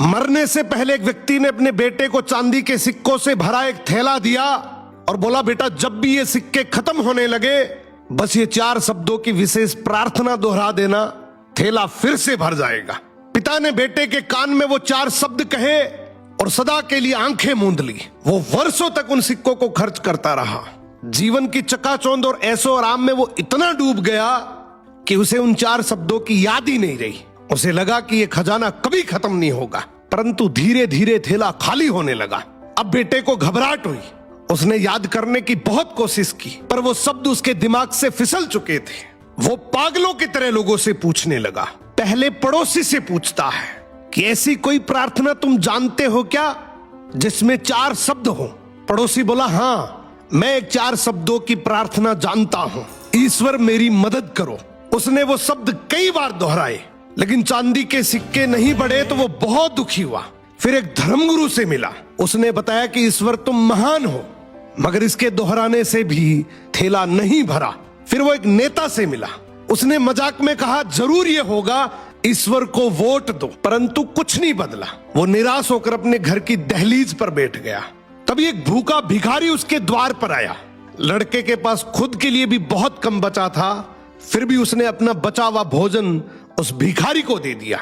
मरने से पहले एक व्यक्ति ने अपने बेटे को चांदी के सिक्कों से भरा एक थैला दिया और बोला, बेटा जब भी ये सिक्के खत्म होने लगे बस ये 4 शब्दों की विशेष प्रार्थना दोहरा देना, थैला फिर से भर जाएगा। पिता ने बेटे के कान में वो 4 शब्द कहे और सदा के लिए आंखें मूंद ली। वो वर्षों तक उन सिक्कों को खर्च करता रहा। जीवन की चकाचौंध और ऐशो आराम में वो इतना डूब गया कि उसे उन 4 शब्दों की याद ही नहीं रही। उसे लगा कि ये खजाना कभी खत्म नहीं होगा। परंतु धीरे धीरे थैला खाली होने लगा। अब बेटे को घबराहट हुई। उसने याद करने की बहुत कोशिश की पर वो शब्द उसके दिमाग से फिसल चुके थे। वो पागलों की तरह लोगों से पूछने लगा। पहले पड़ोसी से पूछता है कि ऐसी कोई प्रार्थना तुम जानते हो क्या जिसमें 4 शब्द हो? पड़ोसी बोला, हाँ मैं एक 4 शब्दों की प्रार्थना जानता हूं, ईश्वर मेरी मदद करो। उसने वो शब्द कई बार दोहराए लेकिन चांदी के सिक्के नहीं बढ़े तो वो बहुत दुखी हुआ। फिर एक धर्मगुरु से मिला। उसने बताया कि ईश्वर तुम महान हो, मगर इसके दोहराने से भी थैला नहीं भरा। फिर वो एक नेता से मिला। उसने मजाक में कहा, जरूर ये होगा, ईश्वर को वोट दो। परंतु कुछ नहीं बदला। वो निराश होकर अपने घर की दहलीज पर बैठ गया। तभी एक भूखा भिखारी उसके द्वार पर आया। लड़के के पास खुद के लिए भी बहुत कम बचा था, फिर भी उसने अपना बचा हुआ भोजन उस भिखारी को दे दिया।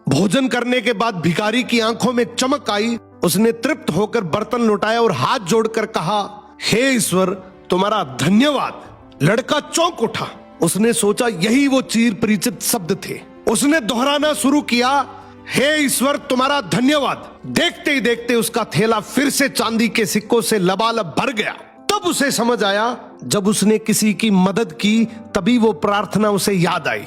भोजन करने के बाद भिखारी की आंखों में चमक आई। उसने तृप्त होकर बर्तन लौटाया और हाथ जोड़कर कहा, हे ईश्वर तुम्हारा धन्यवाद। लड़का चौंक उठा। उसने सोचा यही वो चिर परिचित शब्द थे। उसने दोहराना शुरू किया, हे ईश्वर तुम्हारा धन्यवाद। देखते ही देखते उसका थैला फिर से चांदी के सिक्कों से लबालब भर गया। तब उसे समझ आया, जब उसने किसी की मदद की तभी वो प्रार्थना उसे याद आई।